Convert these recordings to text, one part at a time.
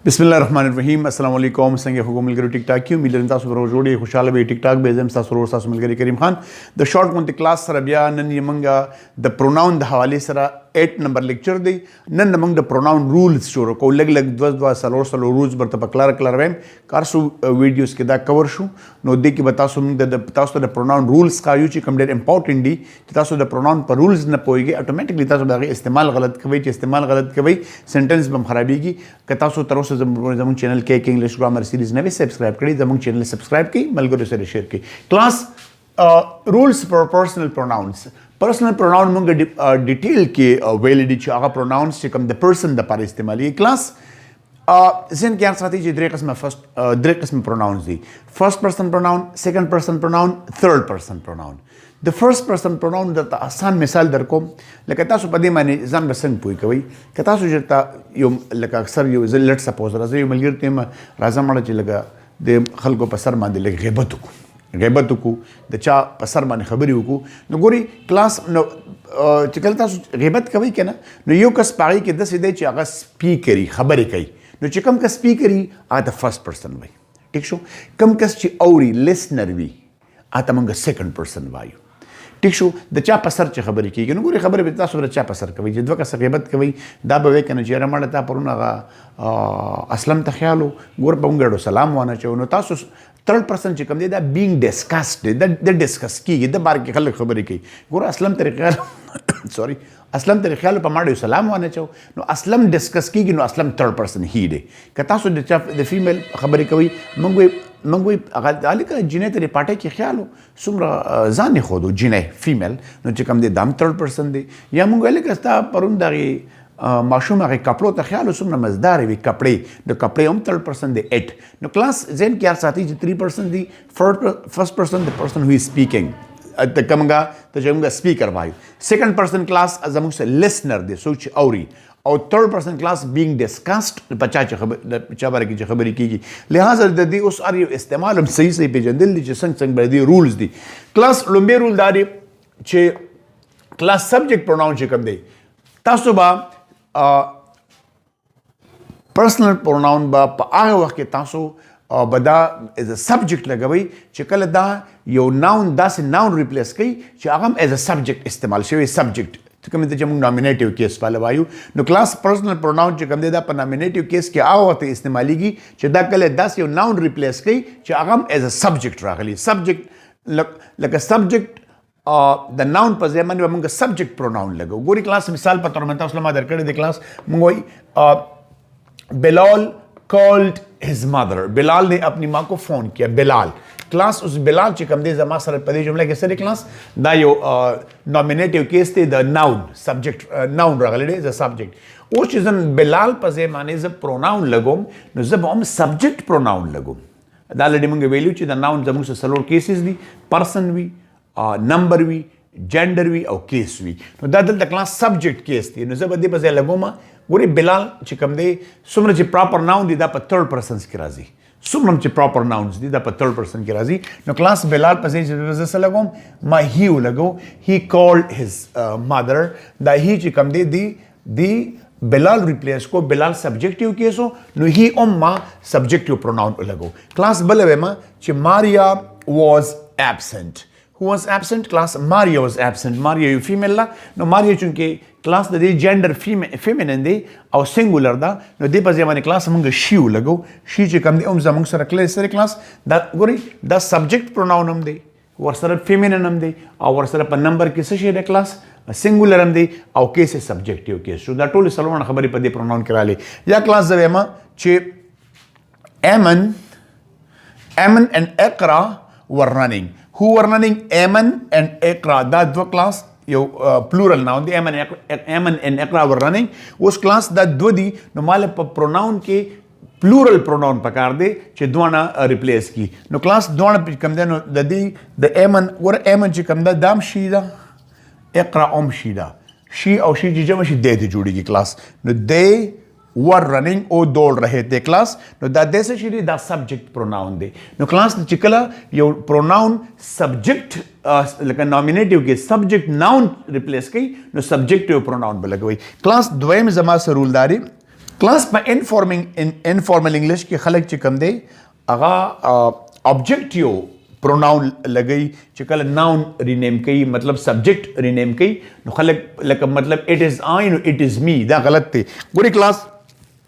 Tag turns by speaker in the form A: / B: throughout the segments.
A: बिस्मिल्लाहिर्रहमानिर्रहीम अस्सलाम वालेकुम संगे हुकुम मिलकर टिकटॉक की उम्मीद तासु पर जोड़ी खुशहाल बे टिकटॉक बेजम तासु रोज तासु मिलकर करीम खान द शॉर्ट कोन क्लास सर बिया नन यमंगा द प्रोनाउन द हवाले सरा 8 नंबर लेक्चर दी नन नमंग द प्रोनाउन रूल्स शुरू को लग लग द्वा सलो सलो रूल्स बरत क्लर वेम कारसु वीडियोस के दा कवर शू नो दे की बतासु द तासु द प्रोनाउन रूल्स का यूची कम डेट इंपॉर्टेंट दी तासु द प्रोनाउन पर रूल्स न पोएगे ऑटोमेटिकली तासु दा इस्तेमाल गलत कवई इस्तेमाल गलत कवई सेंटेंस बम खराबी की तासु तरह से जमुन चैनल के इंग्लिश ग्रामर सीरीज ने भी सब्सक्राइब करी जमुन चैनल सब्सक्राइब की मलगरो से शेयर की class rules for personal pronoun मंग डिटेल के वैलिडी चागा प्रोनाउंस से कम द पर्सन द पर इस्तेमाल ये क्लास जिन क्या साथी जी दरे किस्म प्रोनाउंस दी first person pronoun second person pronoun third person pronoun द फर्स्ट पर्सन प्रोनाउन द आसान मिसाल दर को लकता सु पदे माने जान बसन पुई कवई कता सु जता यो लक अक्सर यो लेट सपोज रजे यो मलगिरते म राजा माडा च लगा दे खलको पसर मा दे गैबत को द चा पसर माने खबरी को न गोरी क्लास न चिकलता गैबत कवई के ना न यो कस पाई के दस दे च अगर स्पीकरी खबरी कई न चिकम का स्पीकरी आ द फर्स्ट पर्सन वई ठीक शो कम कस ची औरी लिसनर वी आता मंग सेकंड पर्सन वायु ठीक शो द चा पसर च खबरी की न गोरी खबर बेता सो चा पसर कवई जदवा का गैबत कवई दा बवे के न जेरा माडा ता परुना असलम त ख्यालो गोर पंगड़ो सलाम वाना च न तासु थर्ड पर्सन चिकम दे दा बीइंग डिस्कस्ड द डिस्कस की द बार के खल खबर की गोर असलम तरीका सॉरी असलम तरीका प माडो सलाम वाना च नो असलम डिस्कस की नो असलम थर्ड पर्सन ही दे कता सो द फीमेल खबर कवई मंगवे अगालिक जिने तरी पाटे के ख्यालो सुमरा जाने खोदो जिने फीमेल नो चिकम दे दाम थर्ड पर्सन दे या मंगवे कस्ता परुंदारी माशूम आगे कपड़ों तक ख्याल उसमें मजदार है कपड़े द कपड़े हम थर्ड पर्सन दे एट नो क्लास जेन क्या साथी जी 3% दी first person the person who is speaking द कमगा तो जमगा स्पीकर भाई सेकंड पर्सन क्लास अजमु से लिसनर दे सोच औरी और third person class being discussed बच्चा खबर चाबर की खबरी की लिहाजा दी उस आर इस्तेमाल हम सही पे जंदिल दी संग संग दी रूल्स दी क्लास लंबे रूल दारी छे क्लास सब्जेक्ट प्रोनाउन छे कम दे तासुबा पर्सनल प्रोनाउन बा आगे वक्त तासो बदा एज अ सब्जेक्ट लगवई चकल दा यो नाउन दा से नाउन रिप्लेस कई चागम एज अ सब्जेक्ट इस्तेमाल शे सब्जेक्ट कम दे जम नॉमिनेटिव केस पाले वायु नो क्लास पर्सनल प्रोनाउन च कम दे दा पर नॉमिनेटिव केस के आवत इस्तेमाली की च दा कले दा से नाउन रिप्लेस कई चागम एज अ सब्जेक्ट राखली subject luck subject the noun पर जेमन मंग सब्जेक्ट प्रोनाउन लगो गोरी क्लास मिसाल पर तौर में तस्लमा दर करे दे क्लास मंगोई Bilal called his mother Bilal ने अपनी मां को फोन किया बिलाल क्लास उस बिलाल च कम दे जमा सर पदे जुमला के सरे क्लास दा यो नॉमिनेटिव केस ते द नाउन सब्जेक्ट नाउन रगले द सब्जेक्ट ओ चीजन बिलाल पर जे माने ज प्रोनाउन लगो न जब हम सब्जेक्ट प्रोनाउन लगो दा लडी मंग वैल्यू च द नाउन जमु से सलोर केसेस दी पर्सन वी नंबर वी जेंडर वी और केस वी तो दादल द क्लास सब्जेक्ट केस थी नो जब दे बजे लगोमा गोरी बिलाल चिकम दे सुमर च प्रॉपर नाउन दी दा पर थर्ड पर्सन की राजी सुमरम च प्रॉपर नाउन्स दी दा पर थर्ड पर्सन की राजी नो क्लास बिलाल पसे बजे से लगोम मा ही लगो ही कॉल्ड हिज मदर दा ही चिकम दे दी बिलाल रिप्लेस को बिलाल सब्जेक्टिव केस हो नो ही उम्मा सब्जेक्टिव प्रोनाउन लगो क्लास बलवे मा च Maria was absent Who was absent? Class Maria was absent. Maria you female la. No Maria चुनके class द gender feminine दे और singular दा. No दे पर जमाने class मंग she लगो. She चे कम दे उम जमंग सर क्ले सर class दा गोरी दा subject pronoun हम दे. वर्षर feminine हम दे और वर्षर पर number किसे शेड है class singular हम दे और कैसे subjective केस. So दा टोली सलमान खबरी पर दे pronoun करा ले. या class जब एमा चे Aman and Iqra were running. Who were running? Aman and Iqra. That dwa class yo plural noun. The Aman and Iqra were running. उस class that दो दी नो माले पर pronoun के plural pronoun पकार दे चे दोना replace की. नो class दोना पे कम दे नो the Aman वर Aman चे कम दा दाम शीदा Iqra शीदा she और she जी जब she दे दी जुड़ी की class. नो they were running ओ दौड़ रहे थे क्लास नो दा दे से शीरी दा subject pronoun they know class चिकला यो प्रोनाउन सब्जेक्ट लेकिन नॉमिनेटिव के सब्जेक्ट नाउन रिप्लेस कई नो सब्जेक्टिव प्रोनाउन बलगवई क्लास द्वय में जमा से रूलदारी क्लास په انفارمل انګلیش کې خلک چې کم دی هغه objective pronoun لګي چې کله noun rename کوي مطلب subject rename کوي نو خلک لکه مطلب it is I نو it is me دا غلط دی ګوري کلاس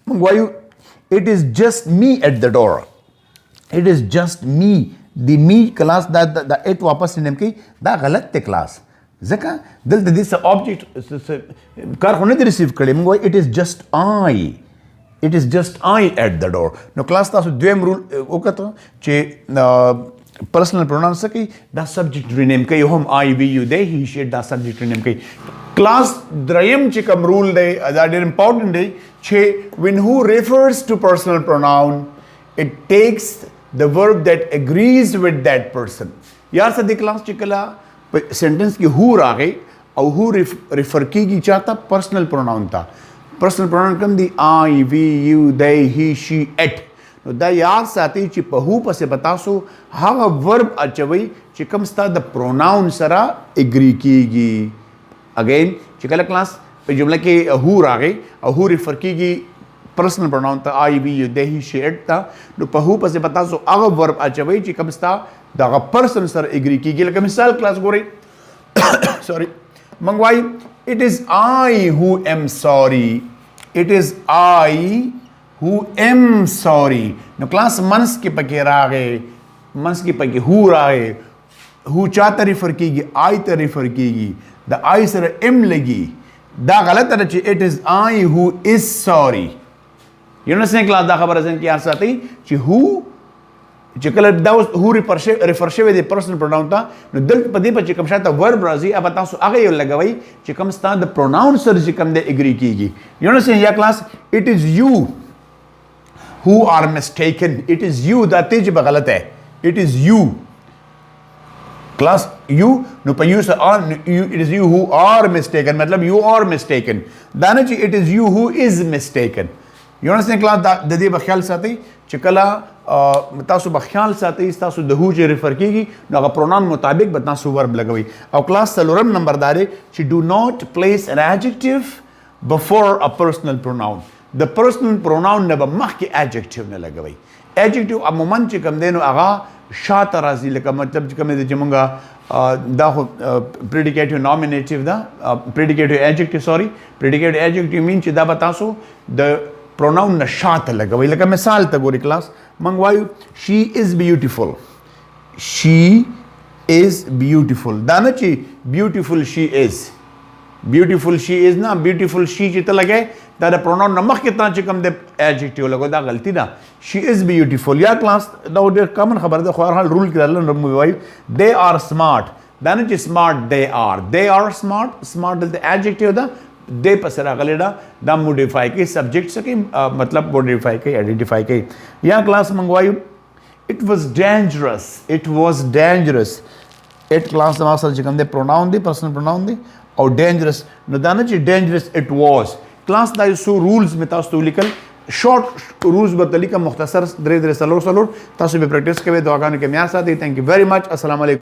A: موږ وایو it is just me at the door it is just me the me کلاس دا it واپس rename کوي دا غلط دی کلاس ځکه دلته دې څه object کار خو نه دی ریسیو کړی موږ وایو it is just I at the door نو کلاس تاسو دویم رول وکړو چې پرسنل پروناؤن څه کوي دا سبجیکټ رینیم کوي هم I we you they he she دا سبجیکټ رینیم کوي کلاس دریم چې کوم رول دی دا ډېر امپورټنټ دی چې when who refers to personal pronoun it takes the verb that agrees with that person یار څه دی کلاس چې کله سنټنس کې هو راغی او هو ریفر کیږي چاته پرسنل پروناؤن ته پرسنل پروناؤن کوم دی I we you they he she it نو دا یاد ساتي چې په هو پسې به تاسو هغه ورب اچوئ چې کوم ستا د پروناؤن سره اګري کیږي اگین چې کله کلاس په جمله کې هو راغی او هو ریفر کیږي پرسنل پروناؤن ته I we you they he she it ته نو په هو پسې به تاسو هغه ورب اچوئ چې کوم ستا دغه پرسن سره اګري کیږي لکه مثال کلاس ګورئ سوري موږ وایو it is I who am sorry it is I who am sorry نو کلاس منس کې پکې راغی منس کې پکې هو راغی هو چاته ریفر کیږي I ته ریفر کیږي د I سره ام لګي دا غلطه ده چې it is I who is sorry یو نه څنګه کلاس دا خبره ځین کې یاد ساتي چې هو چې کله دا هو ریفر شوی دی پرسنل پروناؤن ته نو دلته په دې په چې کوم شاته ورب راځي اب تاسو هغه یو لګوي چې کوم ستا د پروناؤن سره چې کوم دی اګری کیږي یو نه څنګه یا کلاس it is you who are mistaken it is you دا تیج به غلط ہے it is you کلاس you نو په you سره it is you who are mistaken مطلب you are mistaken دا نه چې it is you who is mistaken یو نه څنګه کلاس د دې په خیال ساتي چې کله تاسو په خیال ساتي تاسو د هو چې ریفر کیږي نو هغه پروناؤن مطابق به تاسو ورب لګوي او کلاس څلورم نمبر دا دی چې do not place an adjective before a personal pronoun د پرسنل پروناؤن نه به مخکې adjective نه لګوي adjective عموما چې کوم دی نو هغه شاته راځي لکه مطلب چې کوم دی چې مونږه دا خو predicative nominative دا predicative adjective sorry predicative adjective mean چې دا به تاسو د پروناؤن نه شاته لګوي لکه مثال ته ګوري کلاس موږ وایو she is beautiful دا نه چې beautiful she is نه beautiful she چې ته لګې دا د پروناؤن نه مخکې تا چې کوم د adjective لګو دا غلطي ده she is beautiful یا کلاس دا ډېر کامن خبره ده خو هر حال رول کې الله موږ وایو they are smart دا نه چې smart they are smart دلته adjective ده دې پس راغلی دا موډیفای کوي سبجیکټ څه کوي مطلب موډیفای کوي آئیډینټیفای کوي یا کلاس منګوایو it was dangerous it کلاس ما سره چې کوم دی پروناؤن دی پرسنل پروناؤن دی او ډینجرس نو دا نه چې ډینجرس it was کلاس دا سو رولز می تاسو لیکل شارټ رولز به لیکم مختصر درې څلور تاسو به پریکټیس کوئ دعاګانو کې معیار ساتي تھینک یو ویری مچ السلام علیکم